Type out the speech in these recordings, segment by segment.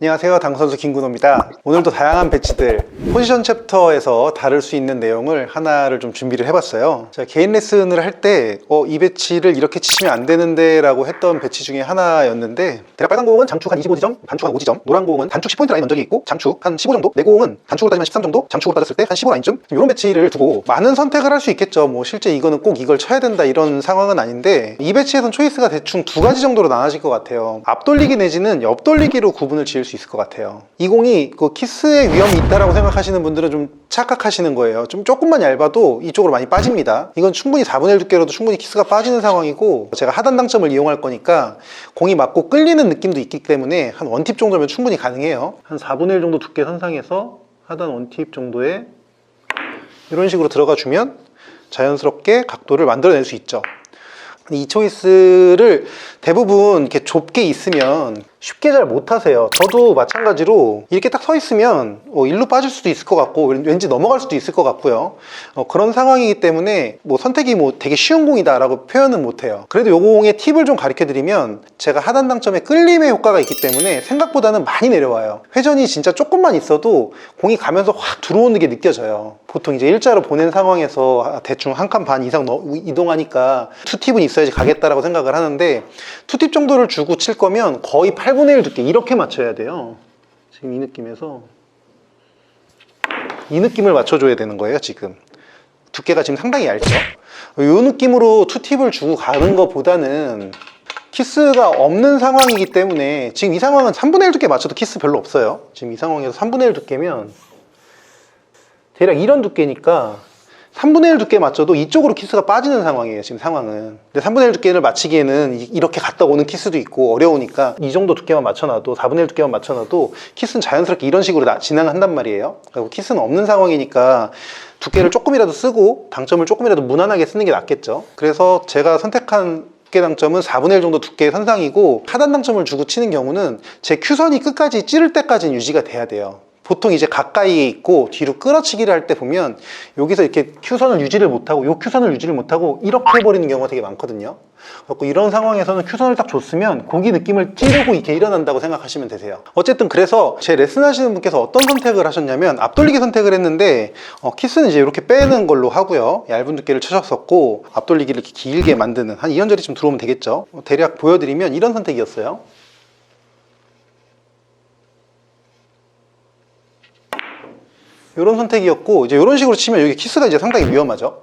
안녕하세요, 당구선수 김근호입니다. 오늘도 다양한 배치들 포지션 챕터에서 다룰 수 있는 내용을 하나를 좀 준비를 해봤어요. 제가 개인 레슨을 할 때 이 배치를 이렇게 치시면 안 되는데 라고 했던 배치 중에 하나였는데, 대략 빨간 공은 장축 한 25지점, 단축 한 5지점, 노란 공은 단축 10포인트 라인 면적이 있고 장축 한 15 정도, 내 공은 단축으로 따지면 13 정도, 장축으로 따졌을 때 한 15 라인쯤, 이런 배치를 두고 많은 선택을 할 수 있겠죠. 뭐 실제 이거는 꼭 이걸 쳐야 된다 이런 상황은 아닌데, 이 배치에선 초이스가 대충 두 가지 정도로 나눠질 것 같아요. 앞돌리기 내지는 옆돌리기로 구분을 지을 수 있을 것 같아요. 이 공이 그 키스의 위험이 있다라고 생각하시는 분들은 좀 착각하시는 거예요. 조금만 얇아도 이쪽으로 많이 빠집니다. 이건 충분히 4분의 1 두께로도 충분히 키스가 빠지는 상황이고, 제가 하단 당점을 이용할 거니까 공이 맞고 끌리는 느낌도 있기 때문에 한 원팁 정도면 충분히 가능해요. 한 4분의 1 정도 두께 선상에서 하단 원팁 정도에 이런 식으로 들어가 주면 자연스럽게 각도를 만들어낼 수 있죠. 이 초이스를 대부분 이렇게 좁게 있으면 쉽게 잘 못하세요. 저도 마찬가지로 이렇게 딱 서 있으면 일로 빠질 수도 있을 것 같고 왠지 넘어갈 수도 있을 것 같고요. 그런 상황이기 때문에 선택이 되게 쉬운 공이다 라고 표현은 못해요. 그래도 요 공의 팁을 좀 가르쳐 드리면, 제가 하단 당점에 끌림의 효과가 있기 때문에 생각보다는 많이 내려와요. 회전이 진짜 조금만 있어도 공이 가면서 확 들어오는 게 느껴져요. 보통 이제 일자로 보낸 상황에서 대충 한 칸 반 이상 이동하니까 투팁은 있어야지 가겠다라고 생각을 하는데, 투팁 정도를 주고 칠 거면 거의 8분의 1 두께 이렇게 맞춰야 돼요. 지금 이 느낌에서 이 느낌을 맞춰줘야 되는 거예요. 지금 두께가 지금 상당히 얇죠. 이 느낌으로 투팁을 주고 가는 것보다는 키스가 없는 상황이기 때문에, 지금 이 상황은 3분의 1 두께 맞춰도 키스 별로 없어요. 지금 이 상황에서 3분의 1 두께면 대략 이런 두께니까 3분의 1 두께 맞춰도 이쪽으로 키스가 빠지는 상황이에요. 지금 상황은. 근데 3분의 1 두께를 맞추기에는 이렇게 갔다 오는 키스도 있고 어려우니까 이 정도 두께만 맞춰놔도, 4분의 1 두께만 맞춰놔도 키스는 자연스럽게 이런 식으로 진행한단 말이에요. 그리고 키스는 없는 상황이니까 두께를 조금이라도 쓰고 당점을 조금이라도 무난하게 쓰는 게 낫겠죠. 그래서 제가 선택한 두께 당점은 4분의 1 정도 두께의 선상이고, 하단 당점을 주고 치는 경우는 제 큐선이 끝까지 찌를 때까지는 유지가 돼야 돼요. 보통 이제 가까이에 있고 뒤로 끌어치기를 할 때 보면 여기서 이렇게 큐선을 유지를 못하고 요 큐선을 유지를 못하고 이렇게 해버리는 경우가 되게 많거든요. 그래서 이런 상황에서는 큐선을 딱 줬으면 고기 느낌을 찌르고 이렇게 일어난다고 생각하시면 되세요. 어쨌든 그래서 제 레슨 하시는 분께서 어떤 선택을 하셨냐면, 앞돌리기 선택을 했는데 키스는 이제 이렇게 빼는 걸로 하고요, 얇은 두께를 쳐셨었고 앞돌리기를 이렇게 길게 만드는, 한 2연절이쯤 들어오면 되겠죠. 대략 보여드리면 이런 선택이었어요. 이런 선택이었고, 이제 이런 식으로 치면 여기 키스가 이제 상당히 위험하죠.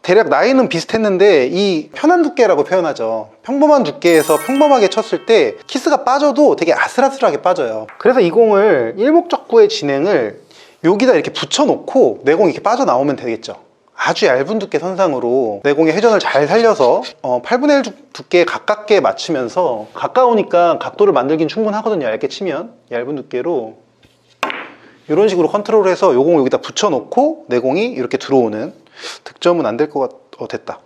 대략 나이는 비슷했는데 이 편한 두께라고 표현하죠. 평범한 두께에서 평범하게 쳤을 때 키스가 빠져도 되게 아슬아슬하게 빠져요. 그래서 이 공을 일목적구의 진행을 여기다 이렇게 붙여놓고 내 공이 이렇게 빠져나오면 되겠죠. 아주 얇은 두께 선상으로 내 공의 회전을 잘 살려서 8분의 1 두께에 가깝게 맞추면서, 가까우니까 각도를 만들긴 충분하거든요. 얇게 치면 얇은 두께로 이런 식으로 컨트롤해서 요 공을 여기다 붙여놓고 내 공이 이렇게 들어오는, 득점은 안 될 것 같... 됐다.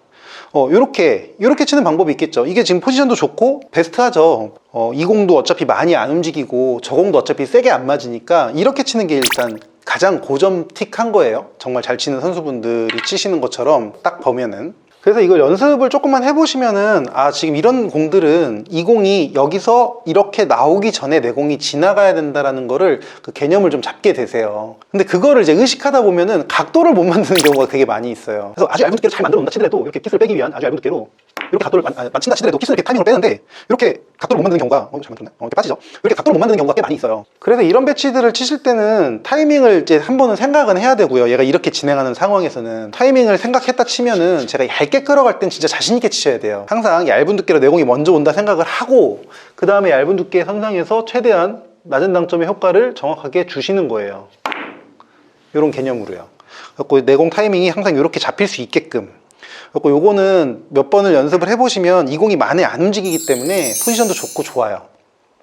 요렇게 치는 방법이 있겠죠. 이게 지금 포지션도 좋고 베스트하죠. 이 공도 어차피 많이 안 움직이고 저 공도 어차피 세게 안 맞으니까 이렇게 치는 게 일단 가장 고점틱한 거예요. 정말 잘 치는 선수분들이 치시는 것처럼 딱 보면은. 그래서 이걸 연습을 조금만 해보시면은, 지금 이런 공들은 이 공이 여기서 이렇게 나오기 전에 내 공이 지나가야 된다라는 거를, 그 개념을 좀 잡게 되세요. 근데 그거를 이제 의식하다 보면은 각도를 못 만드는 경우가 되게 많이 있어요. 그래서 아주 얇은 두께를 잘 만들어 놓는다 치더라도, 이렇게 키스를 빼기 위한 아주 얇은 두께로 이렇게 각도를 맞춘다 치더라도 키스를 이렇게 타이밍으로 빼는데, 이렇게 각도를 못 만드는 경우가 잘 만들었네. 이렇게 빠지죠. 이렇게 각도를 못 만드는 경우가 꽤 많이 있어요. 그래서 이런 배치들을 치실 때는 타이밍을 이제 한 번은 생각은 해야 되고요. 얘가 이렇게 진행하는 상황에서는 타이밍을 생각했다 치면은, 제가 얇게 끌어갈 땐 진짜 자신 있게 치셔야 돼요. 항상 얇은 두께로 내 공이 먼저 온다 생각을 하고, 그 다음에 얇은 두께의 선상에서 최대한 낮은 당점의 효과를 정확하게 주시는 거예요. 이런 개념으로요. 그래서 내 공 타이밍이 항상 이렇게 잡힐 수 있게끔. 그리고 요거는 몇 번을 연습을 해보시면 이 공이 많이 안 움직이기 때문에 포지션도 좋고 좋아요.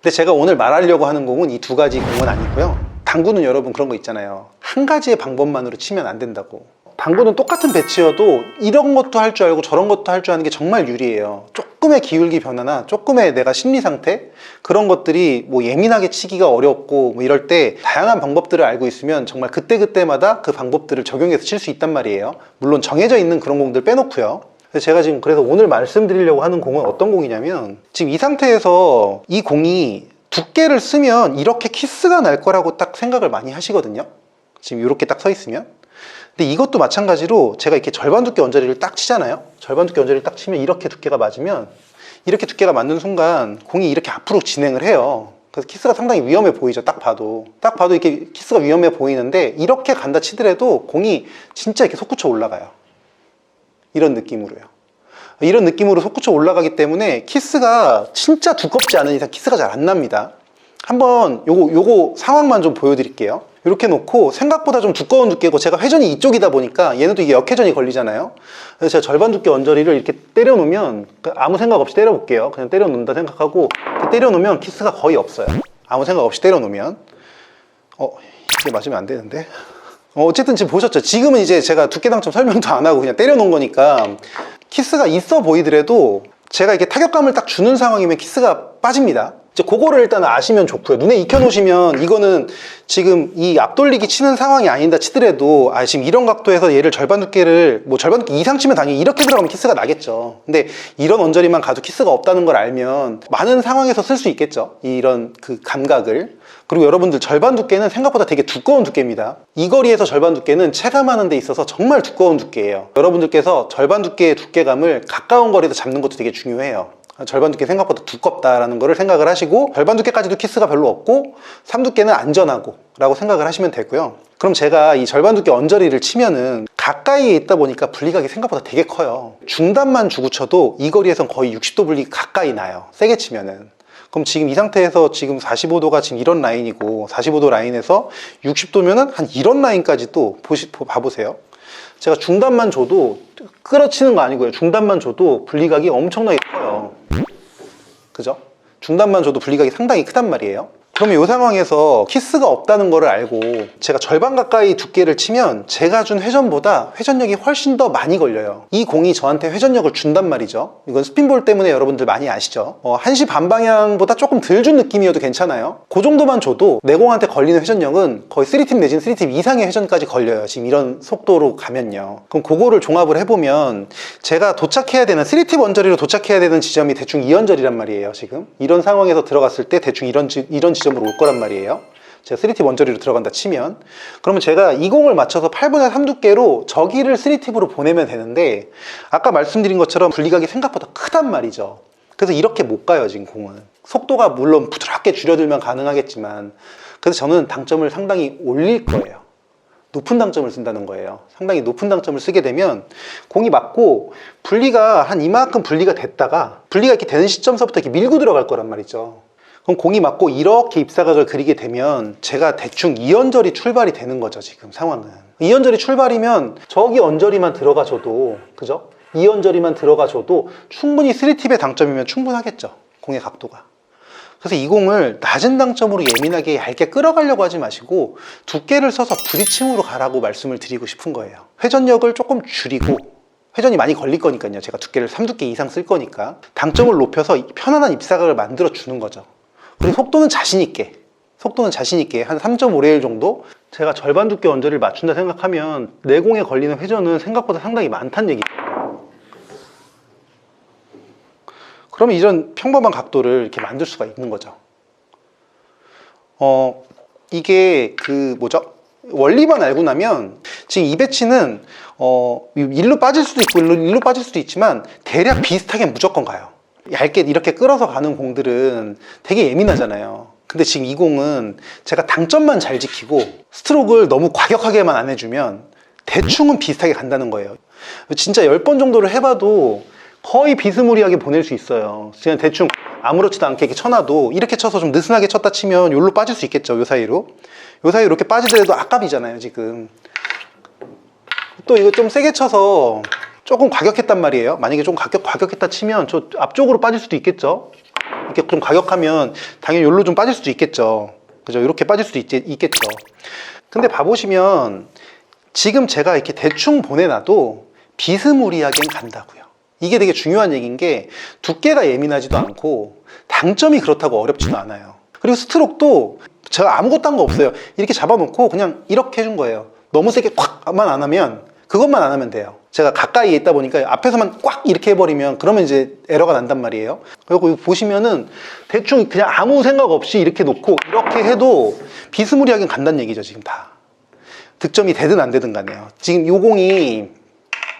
근데 제가 오늘 말하려고 하는 공은 이 두 가지 공은 아니고요. 당구는 여러분 그런 거 있잖아요. 한 가지의 방법만으로 치면 안 된다고. 당구는 똑같은 배치여도 이런 것도 할 줄 알고 저런 것도 할 줄 아는 게 정말 유리해요. 조금의 기울기 변화나 조금의 내가 심리 상태, 그런 것들이 예민하게 치기가 어렵고 이럴 때 다양한 방법들을 알고 있으면 정말 그때그때마다 그 방법들을 적용해서 칠 수 있단 말이에요. 물론 정해져 있는 그런 공들 빼놓고요. 제가 그래서 오늘 말씀드리려고 하는 공은 어떤 공이냐면, 지금 이 상태에서 이 공이 두께를 쓰면 이렇게 키스가 날 거라고 딱 생각을 많이 하시거든요. 지금 이렇게 딱 서 있으면. 근데 이것도 마찬가지로 제가 이렇게 절반 두께 언저리를 딱 치잖아요. 절반 두께 언저리를 딱 치면 이렇게 두께가 맞으면, 이렇게 두께가 맞는 순간 공이 이렇게 앞으로 진행을 해요. 그래서 키스가 상당히 위험해 보이죠. 딱 봐도 이렇게 키스가 위험해 보이는데, 이렇게 간다 치더라도 공이 진짜 이렇게 솟구쳐 올라가요. 이런 느낌으로요. 이런 느낌으로 솟구쳐 올라가기 때문에 키스가 진짜 두껍지 않은 이상 키스가 잘 안 납니다. 한번 요거 상황만 좀 보여드릴게요. 이렇게 놓고 생각보다 좀 두꺼운 두께고, 제가 회전이 이쪽이다 보니까 얘는 또 이게 역회전이 걸리잖아요. 그래서 제가 절반 두께 언저리를 이렇게 때려 놓으면, 아무 생각 없이 때려 볼게요. 그냥 때려 놓는다 생각하고 이렇게 때려 놓으면 키스가 거의 없어요. 아무 생각 없이 때려 놓으면. 이게 맞으면 안 되는데. 어쨌든 지금 보셨죠? 지금은 이제 제가 두께 당점 설명도 안 하고 그냥 때려 놓은 거니까 키스가 있어 보이더라도, 제가 이렇게 타격감을 딱 주는 상황이면 키스가 빠집니다. 이제 그거를 일단 아시면 좋고요. 눈에 익혀 놓으시면, 이거는 지금 이 앞돌리기 치는 상황이 아니다 치더라도, 지금 이런 각도에서 얘를 절반 두께를, 뭐 절반 두께 이상 치면 당연히 이렇게 들어가면 키스가 나겠죠. 근데 이런 언저리만 가도 키스가 없다는 걸 알면 많은 상황에서 쓸 수 있겠죠. 이런 그 감각을. 그리고 여러분들, 절반 두께는 생각보다 되게 두꺼운 두께입니다. 이 거리에서 절반 두께는 체감하는 데 있어서 정말 두꺼운 두께예요. 여러분들께서 절반 두께의 두께감을 가까운 거리에서 잡는 것도 되게 중요해요. 절반 두께 생각보다 두껍다라는 거를 생각을 하시고, 절반 두께까지도 키스가 별로 없고 3두께는 안전하고 라고 생각을 하시면 되고요. 그럼 제가 이 절반 두께 언저리를 치면은 가까이에 있다 보니까 분리각이 생각보다 되게 커요. 중단만 주고 쳐도 이 거리에선 거의 60도 분리 가까이 나요. 세게 치면은. 그럼 지금 이 상태에서 지금 45도가 지금 이런 라인이고, 45도 라인에서 60도면은 한 이런 라인까지 또 봐보세요. 제가 중단만 줘도, 끌어치는 거 아니고요, 중단만 줘도 분리각이 엄청나게 커요. 그죠? 중단만 줘도 분리각이 상당히 크단 말이에요. 그러면 이 상황에서 키스가 없다는 거를 알고 제가 절반 가까이 두께를 치면 제가 준 회전보다 회전력이 훨씬 더 많이 걸려요. 이 공이 저한테 회전력을 준단 말이죠. 이건 스핀볼 때문에 여러분들 많이 아시죠? 1시 반 방향보다 조금 덜 준 느낌이어도 괜찮아요. 그 정도만 줘도 내 공한테 걸리는 회전력은 거의 3팁 내지는 3팁 이상의 회전까지 걸려요. 지금 이런 속도로 가면요. 그럼 그거를 종합을 해보면, 제가 도착해야 되는 3팁 언저리로 도착해야 되는 지점이 대충 이 언저리란 말이에요. 지금 이런 상황에서 들어갔을 때 대충 이런 지점으로 올 거란 말이에요. 제가 3팁 원저리로 들어간다 치면, 그러면 제가 이 공을 맞춰서 8분의 3 두께로 저기를 3팁으로 보내면 되는데, 아까 말씀드린 것처럼 분리각이 생각보다 크단 말이죠. 그래서 이렇게 못 가요. 지금 공은 속도가 물론 부드럽게 줄여들면 가능하겠지만, 그래서 저는 당점을 상당히 올릴 거예요. 높은 당점을 쓴다는 거예요. 상당히 높은 당점을 쓰게 되면 공이 맞고 분리가 한 이만큼 분리가 됐다가, 분리가 이렇게 되는 시점서부터 이렇게 밀고 들어갈 거란 말이죠. 그럼 공이 맞고 이렇게 입사각을 그리게 되면 제가 대충 이 언저리 출발이 되는 거죠. 지금 상황은 이 언저리 출발이면 저기 언저리만 들어가줘도, 그죠? 이 언저리만 들어가줘도 충분히 3팁의 당점이면 충분하겠죠. 공의 각도가. 그래서 이 공을 낮은 당점으로 예민하게 얇게 끌어가려고 하지 마시고 두께를 써서 부딪힘으로 가라고 말씀을 드리고 싶은 거예요. 회전력을 조금 줄이고, 회전이 많이 걸릴 거니까요. 제가 두께를 3두께 이상 쓸 거니까 당점을 높여서 편안한 입사각을 만들어 주는 거죠. 그리고 속도는 자신있게 한 3.5레일 정도, 제가 절반 두께 언저리를 맞춘다 생각하면 내 공에 걸리는 회전은 생각보다 상당히 많다는 얘기죠. 그러면 이런 평범한 각도를 이렇게 만들 수가 있는 거죠. 이게 원리만 알고 나면, 지금 이 배치는 일로 빠질 수도 있고 일로 빠질 수도 있지만 대략 비슷하게 무조건 가요. 얇게 이렇게 끌어서 가는 공들은 되게 예민하잖아요. 근데 지금 이 공은 제가 당점만 잘 지키고 스트로크를 너무 과격하게만 안 해주면 대충은 비슷하게 간다는 거예요. 진짜 10번 정도를 해봐도 거의 비스무리하게 보낼 수 있어요. 그냥 대충 아무렇지도 않게 이렇게 쳐놔도, 이렇게 쳐서 좀 느슨하게 쳤다 치면 여기로 빠질 수 있겠죠. 요 사이로 이렇게 빠지더라도 아깝이잖아요. 지금 또 이거 좀 세게 쳐서 조금 과격했단 말이에요. 만약에 좀 과격했다 치면 저 앞쪽으로 빠질 수도 있겠죠. 이렇게 좀 과격하면 당연히 여기로 좀 빠질 수도 있겠죠. 그죠? 이렇게 빠질 수도 있겠죠. 근데 봐보시면 지금 제가 이렇게 대충 보내놔도 비스무리하게는 간다고요. 이게 되게 중요한 얘기인 게, 두께가 예민하지도 않고 당점이 그렇다고 어렵지도 않아요. 그리고 스트로크도 제가 아무것도 한 거 없어요. 이렇게 잡아놓고 그냥 이렇게 해준 거예요. 너무 세게 콱만 안 하면, 그것만 안 하면 돼요. 제가 가까이에 있다 보니까 앞에서만 꽉 이렇게 해버리면 그러면 이제 에러가 난단 말이에요. 그리고 보시면은 대충 그냥 아무 생각 없이 이렇게 놓고 이렇게 해도 비스무리하게 간다는 얘기죠. 지금 다 득점이 되든 안 되든 간에요. 지금 요 공이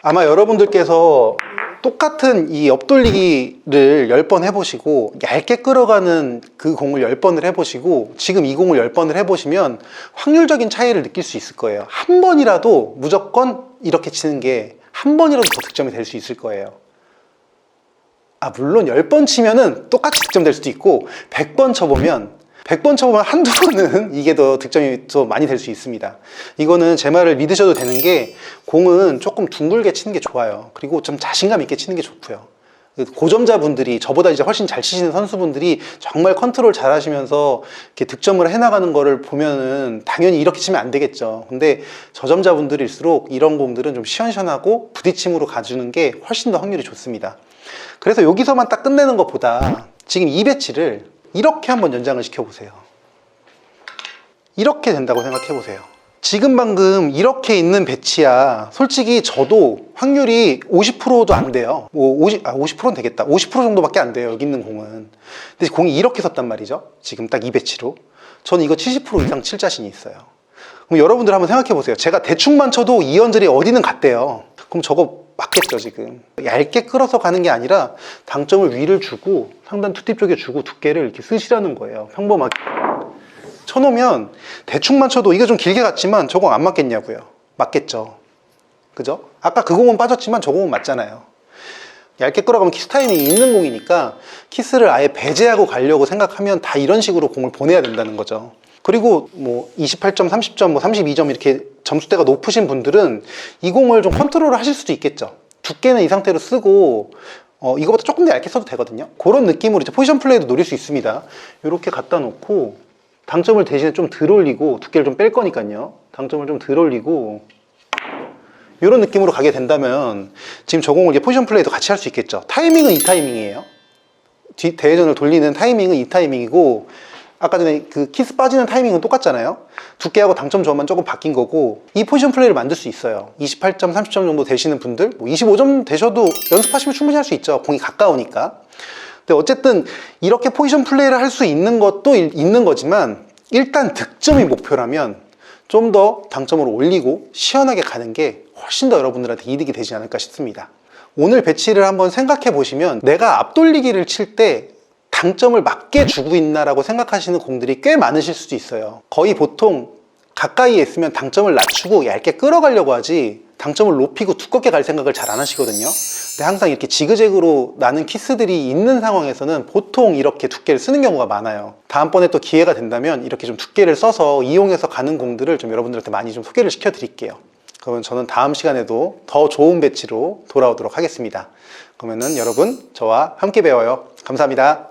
아마 여러분들께서 똑같은 이 옆돌리기를 10번 해보시고 얇게 끌어가는 그 공을 10번을 해보시고 지금 이 공을 10번을 해보시면 확률적인 차이를 느낄 수 있을 거예요. 한 번이라도 무조건 이렇게 치는 게 한 번이라도 더 득점이 될 수 있을 거예요. 물론 10번 치면은 똑같이 득점될 수도 있고 100번 쳐보면 한두 번은 이게 더 득점이 더 많이 될 수 있습니다. 이거는 제 말을 믿으셔도 되는 게 공은 조금 둥글게 치는 게 좋아요. 그리고 좀 자신감 있게 치는 게 좋고요. 고점자분들이 저보다 이제 훨씬 잘 치시는 선수분들이 정말 컨트롤 잘 하시면서 이렇게 득점을 해나가는 거를 보면은 당연히 이렇게 치면 안 되겠죠. 근데 저점자분들일수록 이런 공들은 좀 시원시원하고 부딪힘으로 가주는 게 훨씬 더 확률이 좋습니다. 그래서 여기서만 딱 끝내는 것보다 지금 이 배치를 이렇게 한번 연장을 시켜보세요. 이렇게 된다고 생각해보세요. 지금 방금 이렇게 있는 배치야 솔직히 저도 확률이 50%도 안 돼요. 50%는 되겠다. 50% 정도밖에 안 돼요. 여기 있는 공은. 근데 공이 이렇게 섰단 말이죠. 지금 딱 이 배치로. 저는 이거 70% 이상 칠 자신이 있어요. 그럼 여러분들 한번 생각해보세요. 제가 대충만 쳐도 이 언저리 어디는 갔대요. 그럼 저거 맞겠죠 지금. 얇게 끌어서 가는 게 아니라 당점을 위를 주고 상단 투팁 쪽에 주고 두께를 이렇게 쓰시라는 거예요. 평범하게 쳐놓으면 대충만 쳐도 이게 좀 길게 갔지만 저 공 안 맞겠냐고요. 맞겠죠. 그죠? 아까 그 공은 빠졌지만 저 공은 맞잖아요. 얇게 끌어가면 키스 타이밍이 있는 공이니까 키스를 아예 배제하고 가려고 생각하면 다 이런 식으로 공을 보내야 된다는 거죠. 그리고 뭐 28점, 30점, 뭐 32점 이렇게 점수대가 높으신 분들은 이 공을 좀 컨트롤을 하실 수도 있겠죠. 두께는 이 상태로 쓰고 이거보다 조금 더 얇게 써도 되거든요. 그런 느낌으로 이제 포지션 플레이도 노릴 수 있습니다. 이렇게 갖다 놓고 당점을 대신에 좀 덜 올리고 두께를 좀 뺄 거니까요. 당점을 좀 덜 올리고 이런 느낌으로 가게 된다면 지금 저 공을 이제 포지션 플레이도 같이 할 수 있겠죠. 타이밍은 이 타이밍이에요. 대회전을 돌리는 타이밍은 이 타이밍이고 아까 전에 그 키스 빠지는 타이밍은 똑같잖아요. 두께하고 당점 조합만 조금 바뀐 거고 이 포지션 플레이를 만들 수 있어요. 28점, 30점 정도 되시는 분들 뭐 25점 되셔도 연습하시면 충분히 할 수 있죠. 공이 가까우니까. 근데 어쨌든 이렇게 포지션 플레이를 할 수 있는 것도 있는 거지만 일단 득점이 목표라면 좀 더 당점을 올리고 시원하게 가는 게 훨씬 더 여러분들한테 이득이 되지 않을까 싶습니다. 오늘 배치를 한번 생각해 보시면 내가 앞돌리기를 칠 때 당점을 맞게 주고 있나라고 생각하시는 공들이 꽤 많으실 수도 있어요. 거의 보통 가까이에 있으면 당점을 낮추고 얇게 끌어가려고 하지 당점을 높이고 두껍게 갈 생각을 잘 안 하시거든요. 근데 항상 이렇게 지그재그로 나는 키스들이 있는 상황에서는 보통 이렇게 두께를 쓰는 경우가 많아요. 다음번에 또 기회가 된다면 이렇게 좀 두께를 써서 이용해서 가는 공들을 좀 여러분들한테 많이 좀 소개를 시켜 드릴게요. 그러면 저는 다음 시간에도 더 좋은 배치로 돌아오도록 하겠습니다. 그러면은 여러분 저와 함께 배워요. 감사합니다.